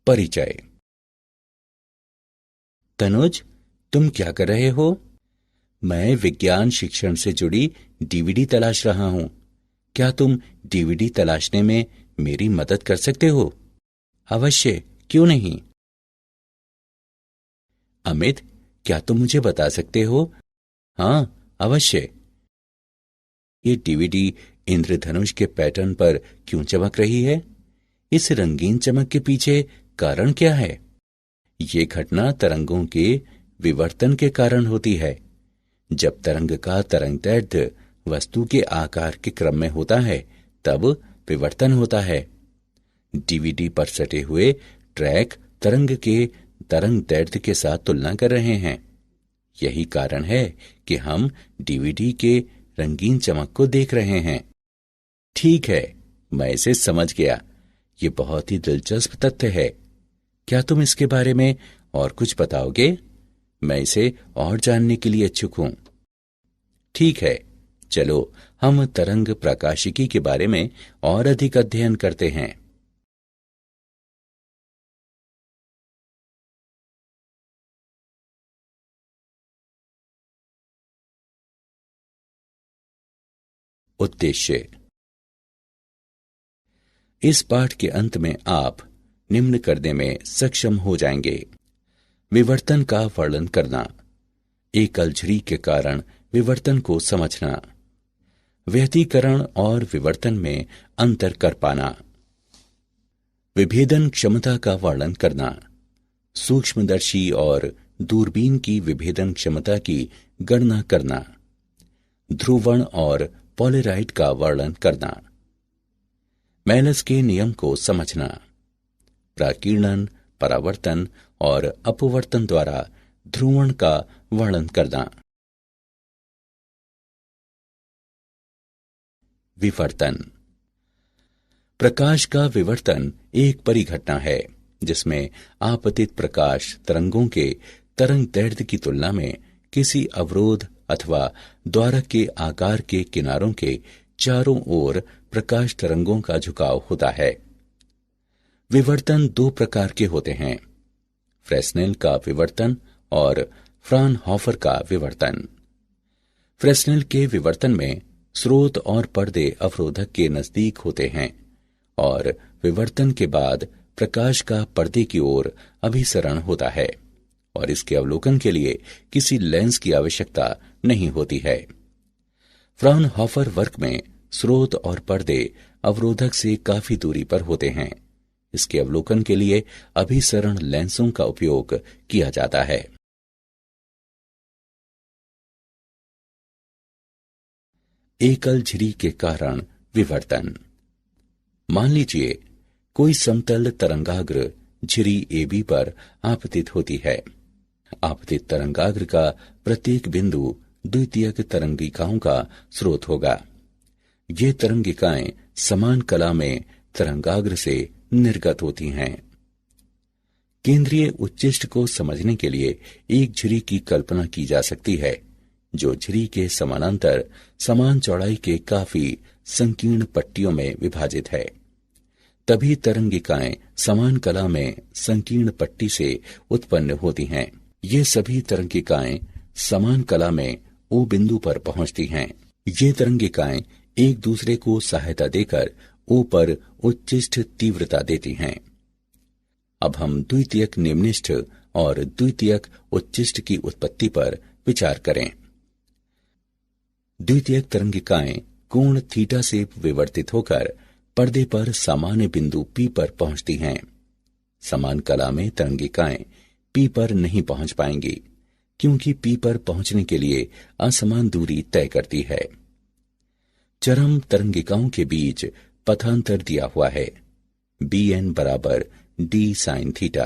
परिचय। तनुज, तुम क्या कर रहे हो? मैं विज्ञान शिक्षण से जुड़ी डीवीडी तलाश रहा हूं। क्या तुम डीवीडी तलाशने में मेरी मदद कर सकते हो? अवश्य, क्यों नहीं। अमित, क्या तुम मुझे बता सकते हो? हाँ, अवश्य। ये डीवीडी इंद्रधनुष के पैटर्न पर क्यों चमक रही है? इस रंगीन चमक के पीछे कारण क्या है? ये घटना तरंगों के विवर्तन के कारण होती है। जब तरंग का तरंगदैर्ध्य वस्तु के आकार के क्रम में होता है, तब विवर्तन होता है। डीवीडी पर सटे हुए ट्रैक तरंग के तरंगदैर्ध्य के साथ तुलना कर रहे हैं। यही कारण है कि हम डीवीडी के रंगीन चमक को देख रहे हैं। ठीक है, मैं इसे समझ गया। ये बहुत ही दिलचस्प तथ्य है। क्या तुम इसके बारे में और कुछ बताओगे? मैं इसे और जानने के लिए इच्छुक हूं। ठीक है, चलो हम तरंग प्रकाशिकी के बारे में और अधिक अध्ययन करते हैं। उद्देश्य। इस पाठ के अंत में आप निम्न करने में सक्षम हो जाएंगे। विवर्तन का वर्णन करना, एकल झिरी के कारण विवर्तन को समझना, व्यतिकरण और विवर्तन में अंतर कर पाना, विभेदन क्षमता का वर्णन करना, सूक्ष्मदर्शी और दूरबीन की विभेदन क्षमता की गणना करना, ध्रुवण और पॉलराइड का वर्णन करना, मेलस के नियम को समझना, प्राकीर्णन, परावर्तन और अपवर्तन द्वारा ध्रुवण का वर्णन करना। विवर्तन। प्रकाश का विवर्तन एक परिघटना है जिसमें आपतित प्रकाश तरंगों के तरंगदैर्ध्य की तुलना में किसी अवरोध अथवा द्वारक के आकार के किनारों के चारों ओर प्रकाश तरंगों का झुकाव होता है। विवर्तन दो प्रकार के होते हैं, फ्रेस्नेल का विवर्तन और फ्राउनहोफर का विवर्तन। फ्रेस्नेल के विवर्तन में स्रोत और पर्दे अवरोधक के नजदीक होते हैं और विवर्तन के बाद प्रकाश का पर्दे की ओर अभिसरण होता है और इसके अवलोकन के लिए किसी लेंस की आवश्यकता नहीं होती है। फ्राउनहोफर वर्क में स्रोत और पर्दे अवरोधक से काफी दूरी पर होते हैं। इसके अवलोकन के लिए अभिसरण लेंसों का उपयोग किया जाता है। एकल झिरी के कारण विवर्तन। मान लीजिए कोई समतल तरंगाग्र झिरी AB पर आपतित होती है। आपतित तरंगाग्र का प्रत्येक बिंदु द्वितीयक तरंगिकाओं का स्रोत होगा। ये तरंगिकाएं समान कला में तरंगाग्र से निर्गत होती हैं। केंद्रीय उच्चिष्ट को समझने के लिए एक झिरी की कल्पना की जा सकती है जो झिरी के समानांतर समान चौड़ाई के काफी संकीर्ण पट्टियों में विभाजित है। तभी तरंगिकाएं समान कला में संकीर्ण पट्टी से उत्पन्न होती हैं। ये सभी तरंगिकाएं समान कला में O बिंदु पर पहुंचती हैं। ये तरंगिकाएं एक दूसरे को सहायता देकर O पर उच्चिष्ट तीव्रता देती हैं। अब हम द्वितीयक निम्निष्ठ और द्वितीयक उच्चिष्ट की उत्पत्ति पर विचार करें। द्वितीयक तरंगिकाएं कोण थीटा से विवर्तित होकर पर्दे पर सामान्य बिंदु P पर पहुंचती हैं। समान कला में तरंगिकाएं P पर नहीं पहुंच पाएंगी क्योंकि P पर पहुंचने के लिए असमान दूरी तय करती है। चरम तरंगिकाओं के बीच पथांतर दिया हुआ है, Bn बराबर D sin थीटा।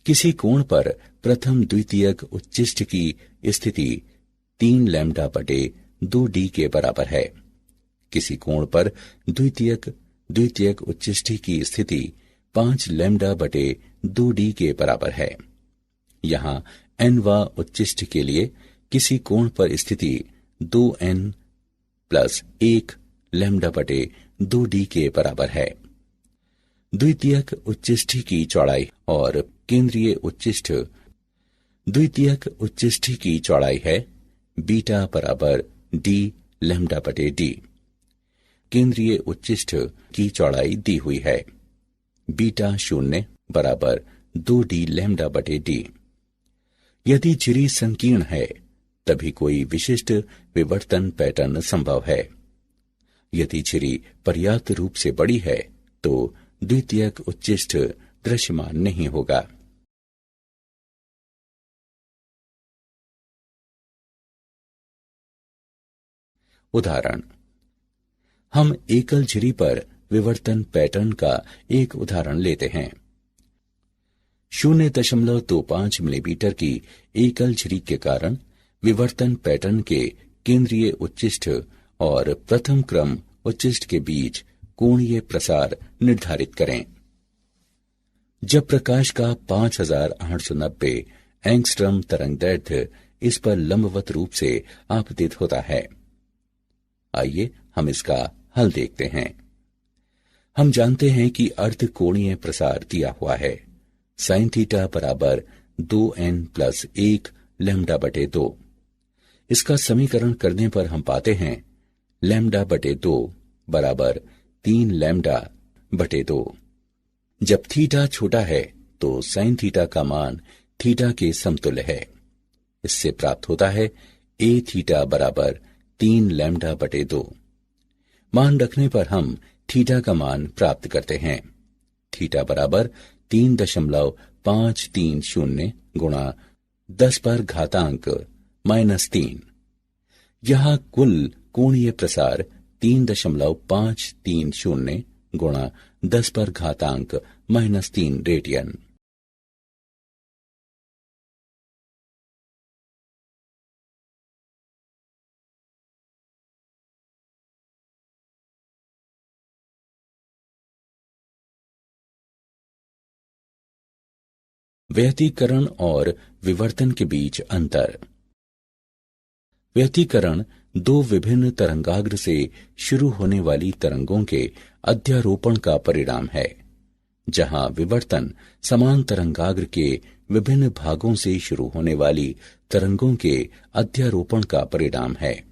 किसी कोण पर प्रथम द्वितीयक उच्चिष्ट की स्थिति 3 लैम्डा बटे 2D के बराबर है। किसी कोण पर द्वितीयक उच्चिष्टि की स्थिति 5 लैम्डा बटे 2D के बराबर है। यहां nवा उच्चिष्ट के लिए किसी कोण पर स्थिति 2n + 1 लैम्डा बटे 2D के बराबर है। द्वितीयक उच्चिष्टि की चौड़ाई और केंद्रीय उच्चिष्ट द्वितीयक उच्चिष्टि की चौड़ाई है बीटा बराबर डी लैम्डा बटे डी। केंद्रीय उच्चिष्ट की चौड़ाई दी हुई है बीटा 0 बराबर 2d लैम्डा बटे डी। यदि झिरी संकीर्ण है तभी कोई विशिष्ट विवर्तन पैटर्न संभव है। यदि झिरी पर्याप्त रूप से बड़ी है तो द्वितीयक उच्चिष्ट दृश्यमान नहीं होगा। उदाहरण, हम एकल झिरी पर विवर्तन पैटर्न का एक उदाहरण लेते हैं। 0.25 मिलीमीटर की एकल झिरी के कारण विवर्तन पैटर्न के केंद्रीय उच्चिष्ट और प्रथम क्रम उच्चिष्ट के बीच कोणीय प्रसार निर्धारित करें। जब प्रकाश का 5890 एंगस्ट्रम तरंगदैर्घ्य इस पर लंबवत रूप से आपतित होता है। आइए हम इसका हल देखते हैं। हम जानते हैं कि अर्ध कोणीय प्रसार दिया हुआ है sin थीटा बराबर 2n+1 लैम्डा बटे 2। इसका समीकरण करने पर हम पाते हैं लैम्डा बटे 2 बराबर 3 लैम्डा बटे 2। जब थीटा छोटा है तो sin थीटा का मान थीटा के समतुल्य है। इससे प्राप्त होता है a थीटा बराबर 3 लैम्डा बटे 2। मान रखने पर हम थीटा का मान प्राप्त करते हैं। थीटा बराबर 3.530 गुणा 10 पर घातांक -3। यहां कुल कोणीय प्रसार 3.530 गुणा 10 पर घातांक -3 रेडियन। व्यतिकरण और विवर्तन के बीच अंतर। व्यतिकरण दो विभिन्न तरंगाग्र से शुरू होने वाली तरंगों के अध्यारोपण का परिणाम है, जहां विवर्तन समान तरंगाग्र के विभिन्न भागों से शुरू होने वाली तरंगों के अध्यारोपण का परिणाम है।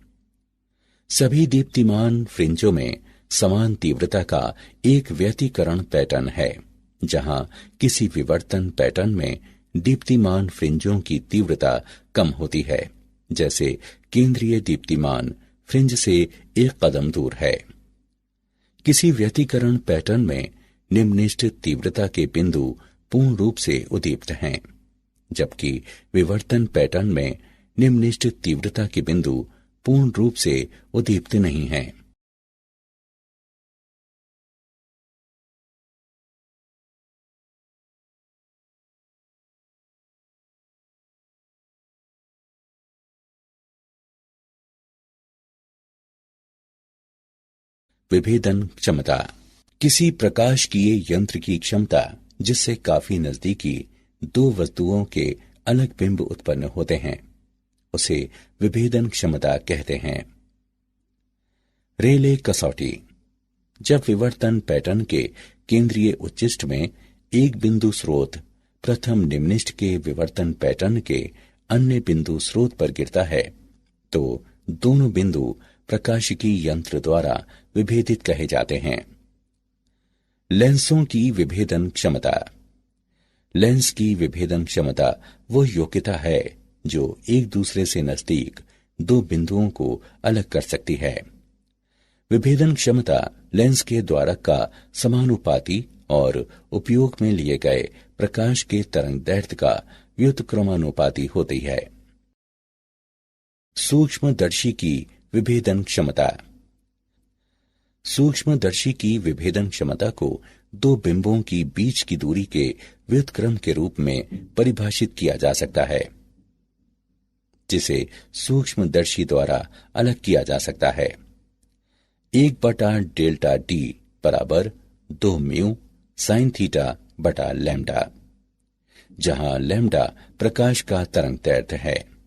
सभी दीप्तिमान फ्रिंजों में समान तीव्रता का एक व्यतिकरण पैटर्न है, जहां किसी विवर्तन पैटर्न में दीप्तिमान फ्रिंजों की तीव्रता कम होती है, जैसे केंद्रीय दीप्तिमान फ्रिंज से एक कदम दूर है। किसी व्यतिकरण पैटर्न में निम्ननिष्ठ तीव्रता के बिंदु पूर्ण रूप से उद्दीप्त हैं, जबकि विवर्तन पैटर्न में निम्ननिष्ठ तीव्रता के बिंदु पूर्ण रूप से उद्दीप्त नहीं हैं। विभेदन क्षमता। किसी प्रकाशकीय यंत्र की क्षमता जिससे काफी नजदीकी दो वस्तुओं के अलग बिंब उत्पन्न होते हैं, उसे विभेदन क्षमता कहते हैं। रेले कसौटी। जब विवर्तन पैटर्न के केंद्रीय उच्चिष्ट में एक बिंदु स्रोत प्रथम निम्निष्ठ के विवर्तन पैटर्न के अन्य बिंदु स्रोत पर गिरता है, तो दोनों बिंदु प्रकाशिकी यंत्र द्वारा विभेदित कहे जाते हैं। लेंसों की विभेदन क्षमता। लेंस की विभेदन क्षमता वो योग्यता है जो एक दूसरे से नजदीक दो बिंदुओं को अलग कर सकती है। विभेदन क्षमता लेंस के द्वारक का समानुपाती और उपयोग में लिए गए प्रकाश के तरंगदैर्घ्य का व्युत्क्रमानुपाती होती है। सूक्ष्मदर्शी की विभेदन क्षमता। सूक्ष्मदर्शी की विभेदन क्षमता को दो बिंबों की बीच की दूरी के व्युत्क्रम के रूप में परिभाषित किया जा सकता है, जिसे सूक्ष्मदर्शी द्वारा अलग किया जा सकता है। 1/Δd बराबर 2 म्यू sin थीटा बटा लैम्डा, जहां लैम्डा प्रकाश का तरंगदैर्घ्य है।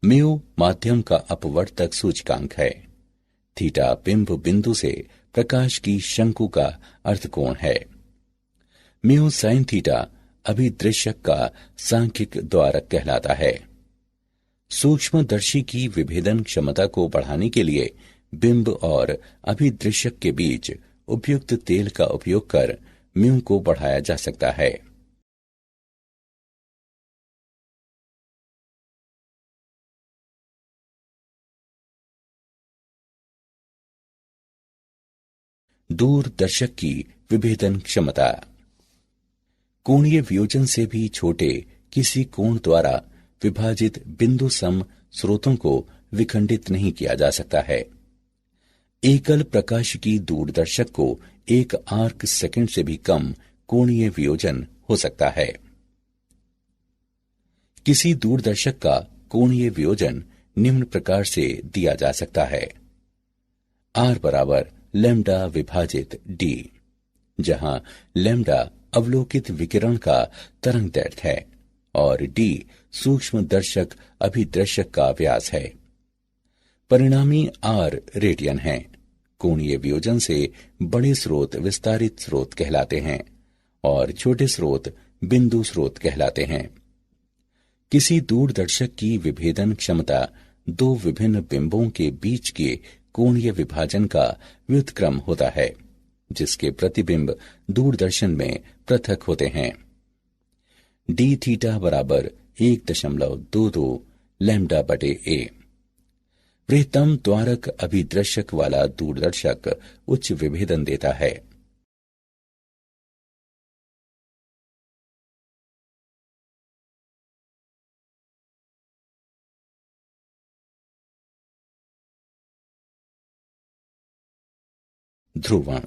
म्यू माध्यम का अपवर्तक सूचकांक है। थीटा बिंब बिंदु से प्रकाश की शंकु का अर्थकोण है। म्यू साइन थीटा अभिदृश्यक का सांख्यिक द्वारक कहलाता है। सूक्ष्मदर्शी की विभेदन क्षमता को बढ़ाने के लिए बिंब और अभिदृश्यक के बीच उपयुक्त तेल का उपयोग कर म्यू को बढ़ाया जा सकता है। दूरदर्शक की विभेदन क्षमता। कोणीय वियोजन से भी छोटे किसी कोण द्वारा विभाजित बिंदु सम स्रोतों को विखंडित नहीं किया जा सकता है। एकल प्रकाश की दूरदर्शक को 1 आर्क सेकंड से भी कम कोणीय वियोजन हो सकता है। किसी दूरदर्शक का कोणीय वियोजन निम्न प्रकार से दिया जा सकता है। R बराबर लैम्डा विभाजित d, जहां लैम्डा अवलोकित विकिरण का तरंग दैर्ध्य है और d सूक्ष्मदर्शक अभिदृश्यक का व्यास है। परिणामी R रेडियन है। कोणीय वियोजन से बड़े स्रोत विस्तारित स्रोत कहलाते हैं और छोटे स्रोत बिंदु स्रोत कहलाते हैं। किसी दूरदर्शक की विभेदन क्षमता दो विभिन्न बिंबों के बीच के कोणीय विभाजन का व्युत्क्रम होता है, जिसके प्रतिबिंब दूरदर्शन में पृथक होते हैं। d थीटा बराबर 1.22 लैम्डा बटे a। वृहत्तम द्वारक अभिदृश्यक वाला दूरदर्शक उच्च विभेदन देता है। ध्रुवण।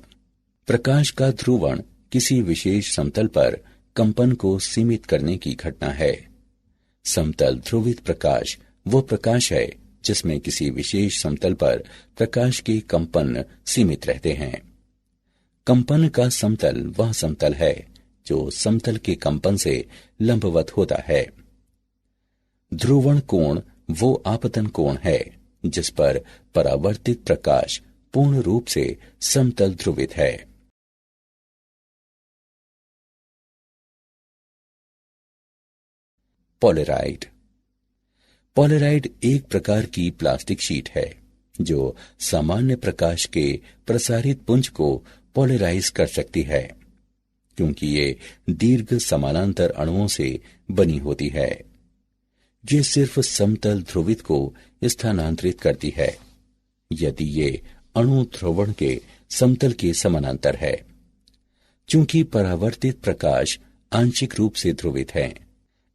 प्रकाश का ध्रुवण किसी विशेष समतल पर कंपन को सीमित करने की घटना है। समतल ध्रुवित प्रकाश वो प्रकाश है जिसमें किसी विशेष समतल पर प्रकाश के कंपन सीमित रहते हैं। कंपन का समतल वह समतल है जो समतल के कंपन से लंबवत होता है। ध्रुवण कोण वो आपतन कोण है जिस पर परावर्तित प्रकाश पूर्ण रूप से समतल ध्रुवित है। पोलेराइड। पोलेराइड एक प्रकार की प्लास्टिक शीट है जो सामान्य प्रकाश के प्रसारित पुंज को पोलराइज कर सकती है, क्योंकि ये दीर्घ समानांतर अणुओं से बनी होती है। ये सिर्फ समतल ध्रुवित को स्थानांतरित करती है यदि ये अणु ध्रुवण के समतल के समानांतर है। चूंकि परावर्तित प्रकाश आंशिक रूप से ध्रुवित है,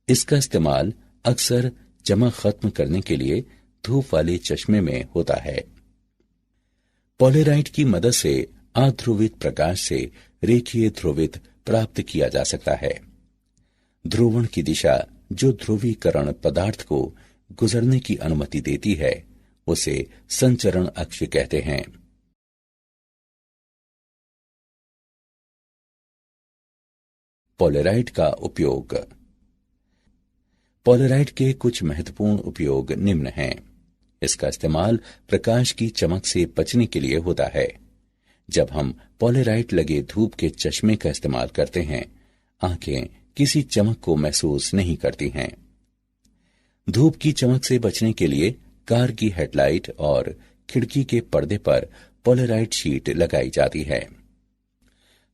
इसका इस्तेमाल अक्सर चमक खत्म करने के लिए धूप वाले चश्मे में होता है। पोलेराइड की मदद से अध्रुवित प्रकाश से रेखीय ध्रुवित प्राप्त किया जा सकता है। ध्रुवण की दिशा जो ध्रुवीकरण पदार्थ को गुजरने की अनुमति देती है उसे संचरण अक्ष कहते हैं। पोलेराइड का उपयोग। पोलेराइड के कुछ महत्वपूर्ण उपयोग निम्न हैं। इसका इस्तेमाल प्रकाश की चमक से बचने के लिए होता है। जब हम पोलेराइड लगे धूप के चश्मे का इस्तेमाल करते हैं, आंखें किसी चमक को महसूस नहीं करती हैं। धूप की चमक से बचने के लिए कार की हेडलाइट और खिड़की के पर्दे पर पोलेराइड शीट लगाई जाती है।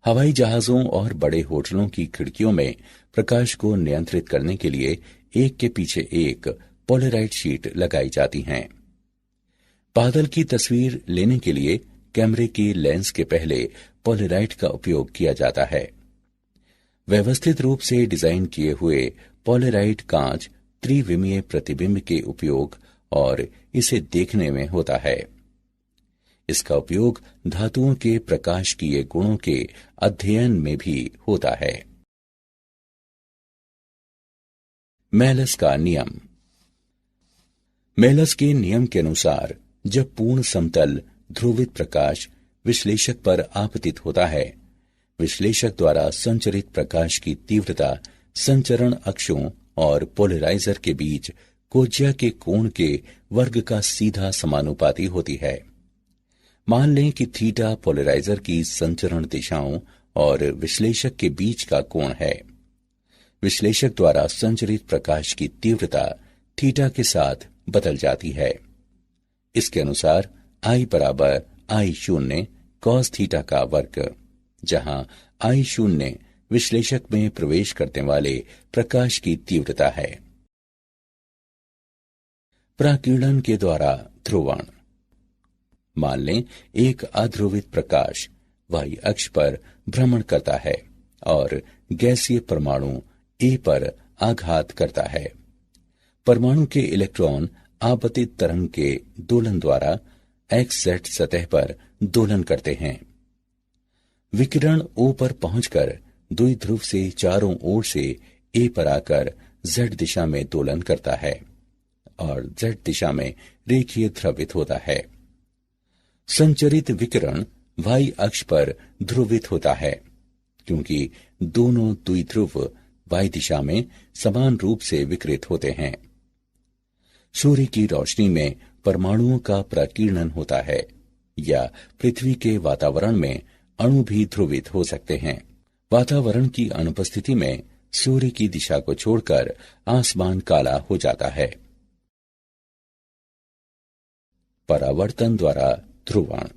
हवाई जहाजों और बड़े होटलों की खिड़कियों में प्रकाश को नियंत्रित करने के लिए एक के पीछे एक पोलेराइड शीट लगाई जाती हैं। बादल की तस्वीर लेने के लिए कैमरे के लेंस के पहले पोलेराइड का उपयोग किया जाता है। व्यवस्थित रूप से डिजाइन किए हुए पोलेराइड कांच त्रिविमीय प्रतिबिंब के उपयोग और इसे देखने में होता है। इसका उपयोग धातुओं के प्रकाशकीय गुणों के अध्ययन में भी होता है। मेलस का नियम। मेलस के नियम के अनुसार जब पूर्ण समतल ध्रुवित प्रकाश विश्लेषक पर आपतित होता है, विश्लेषक द्वारा संचरित प्रकाश की तीव्रता संचरण अक्षों और पोलराइजर के बीच कोज्या के कोण के वर्ग का सीधा समानुपाती होती है। मान लें कि थीटा पोलराइजर की संचरण दिशाओं और विश्लेषक के बीच का कोण है। विश्लेषक द्वारा संचरित प्रकाश की तीव्रता थीटा के साथ बदल जाती है। इसके अनुसार I बराबर I शून्य कॉस थीटा का वर्ग, जहां I शून्य विश्लेषक में प्रवेश करने वाले प्रकाश की तीव्रता है। प्रकीर्णन के द्वारा ध्रुवण। मान लें एक अध्रुवित प्रकाश y अक्ष पर भ्रमण करता है और गैसीय परमाणु A पर आघात करता है। परमाणु के इलेक्ट्रॉन आपतित तरंग के दोलन द्वारा XZ सतह पर दोलन करते हैं। विकिरण O पर पहुंचकर द्विध्रुव से चारों ओर से A पर आकर Z दिशा में दोलन करता है और Z दिशा में रेखीय ध्रुवित होता है। संचरित विकिरण Y अक्ष पर ध्रुवित होता है, क्योंकि दोनों द्विध्रुव Y दिशा में समान रूप से विकिरित होते हैं। सूर्य की रोशनी में परमाणुओं का प्रकीर्णन होता है, या पृथ्वी के वातावरण में अणु भी ध्रुवित हो सकते हैं। वातावरण की अनुपस्थिति में सूर्य की दिशा को छोड़कर आसमान काला हो जाता है। परावर्तन द्वारा ध्रुवण।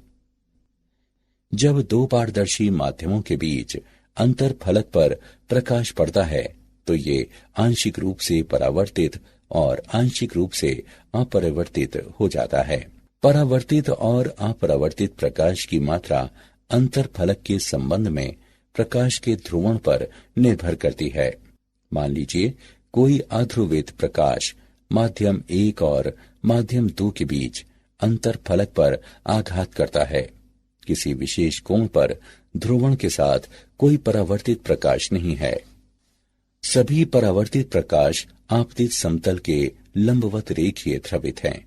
जब दो पारदर्शी माध्यमों के बीच अंतर फलक पर प्रकाश पड़ता है तो ये आंशिक रूप से परावर्तित और आंशिक रूप से अपरिवर्तित हो जाता है। परावर्तित और अपरावर्तित प्रकाश की मात्रा अंतर फलक के संबंध में प्रकाश के ध्रुवण पर निर्भर करती है। मान लीजिए कोई अध्रुवित प्रकाश माध्यम 1 और माध्यम 2 के बीच अंतर फलक पर आघात करता है। किसी विशेष कोण पर ध्रुवण के साथ कोई परावर्तित प्रकाश नहीं है। सभी परावर्तित प्रकाश आपतित समतल के लंबवत रेखीय ध्रुवित हैं।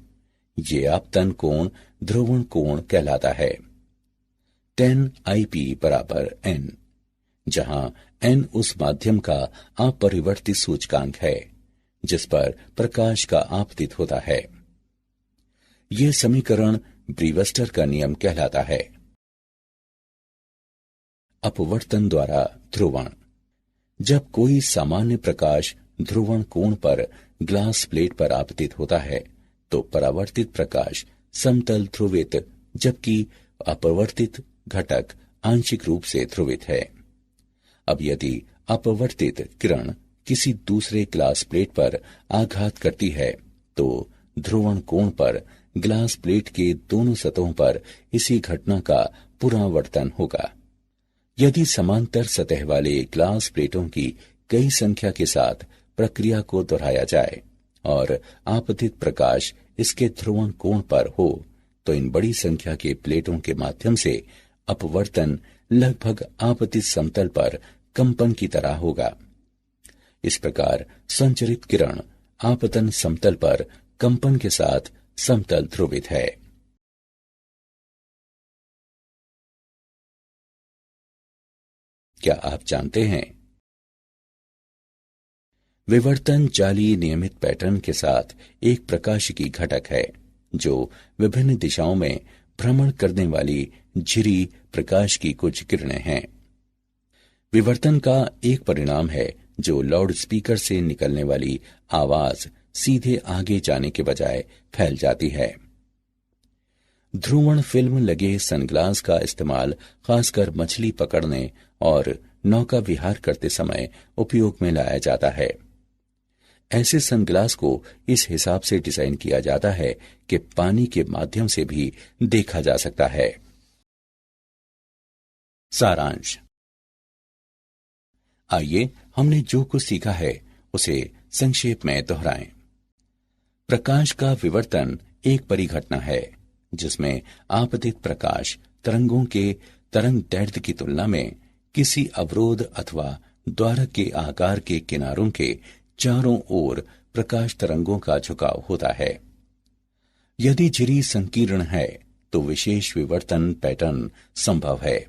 ये आपतन कोण ध्रुवण कोण कहलाता है। 10 IP बराबर n, जहां n उस माध्यम का अपरिवर्तित सूचकांक है जिस पर प्रकाश का आपतित होता है। यह समीकरण ब्रीवस्टर का नियम कहलाता है। अपवर्तन द्वारा ध्रुवण। जब कोई सामान्य प्रकाश ध्रुवण कोण पर ग्लास प्लेट पर आपतित होता है तो परावर्तित प्रकाश समतल ध्रुवित, जबकि अपवर्तित घटक आंशिक रूप से ध्रुवित है। अब यदि अपवर्तित किरण किसी दूसरे ग्लास प्लेट पर आघात करती है तो ध्रुवण कोण पर ग्लास प्लेट के दोनों सतहों पर इसी घटना का पुनरावर्तन होगा। यदि समांतर सतह वाले ग्लास प्लेटों की कई संख्या के साथ प्रक्रिया को दोहराया जाए और आपतित प्रकाश इसके ध्रुवण कोण पर हो तो इन बड़ी संख्या के प्लेटों के माध्यम से अपवर्तन लगभग आपतित समतल पर कंपन की तरह होगा। इस प्रकार संचरित किरण आपतन समतल पर कंपन के साथ समतल ध्रुवित है। क्या आप जानते हैं विवर्तन जाली नियमित पैटर्न के साथ एक प्रकाशिकी घटक है जो विभिन्न दिशाओं में भ्रमण करने वाली झिरी प्रकाश की कुछ किरणें हैं। विवर्तन का एक परिणाम है जो लाउड स्पीकर से निकलने वाली आवाज सीधे आगे जाने के बजाय फैल जाती है। ध्रुवण फिल्म लगे सनग्लास का इस्तेमाल खासकर मछली पकड़ने और नौका विहार करते समय उपयोग में लाया जाता है। ऐसे सनग्लास को इस हिसाब से डिजाइन किया जाता है कि पानी के माध्यम से भी देखा जा सकता है। सारांश। आइए हमने जो कुछ सीखा है उसे संक्षेप में दोहराएं। प्रकाश का विवर्तन एक परिघटना है जिसमें आपतित प्रकाश तरंगों के तरंग दैर्ध्य की तुलना में किसी अवरोध अथवा द्वारक के आकार के किनारों के चारों ओर प्रकाश तरंगों का झुकाव होता है। यदि झिरी संकीर्ण है तो विशेष विवर्तन पैटर्न संभव है।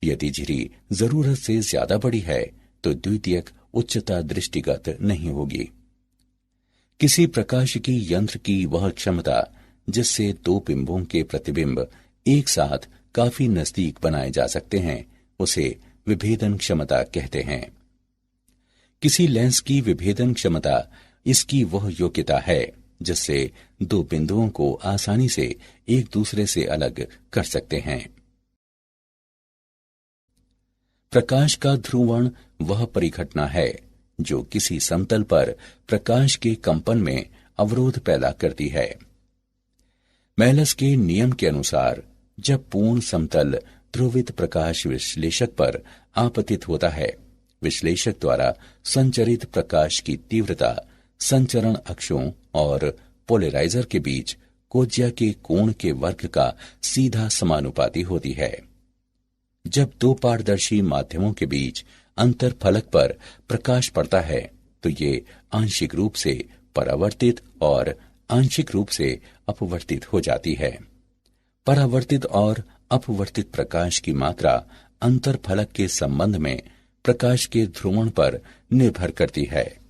यदि झिरी जरूरत से ज्यादा बड़ी है तो द्वितीयक उच्चता दृष्टिगत नहीं होगी। किसी प्रकाशिकी यंत्र की वह क्षमता जिससे दो बिंबों के प्रतिबिंब एक साथ काफी नजदीक बनाए जा सकते हैं उसे विभेदन क्षमता कहते हैं। किसी लेंस की विभेदन क्षमता इसकी वह योग्यता है जिससे दो बिंदुओं को आसानी से एक दूसरे से अलग कर सकते हैं। प्रकाश का ध्रुवण वह परिघटना है जो किसी समतल पर प्रकाश के कंपन में अवरोध पैदा करती है। मेलस के नियम के अनुसार जब पूर्ण समतल ध्रुवित प्रकाश विश्लेषक पर आपतित होता है, विश्लेषक द्वारा संचरित प्रकाश की तीव्रता संचरण अक्षों और पोलराइजर के बीच कोज्या के कोण के वर्ग का सीधा समानुपाती होती है। जब दो पारदर्शी माध्यमों के बीच अंतर फलक पर प्रकाश पड़ता है तो ये आंशिक रूप से परावर्तित और आंशिक रूप से अपवर्तित हो जाती है। परावर्तित और अपवर्तित प्रकाश की मात्रा अंतर फलक के संबंध में प्रकाश के ध्रुवण पर निर्भर करती है।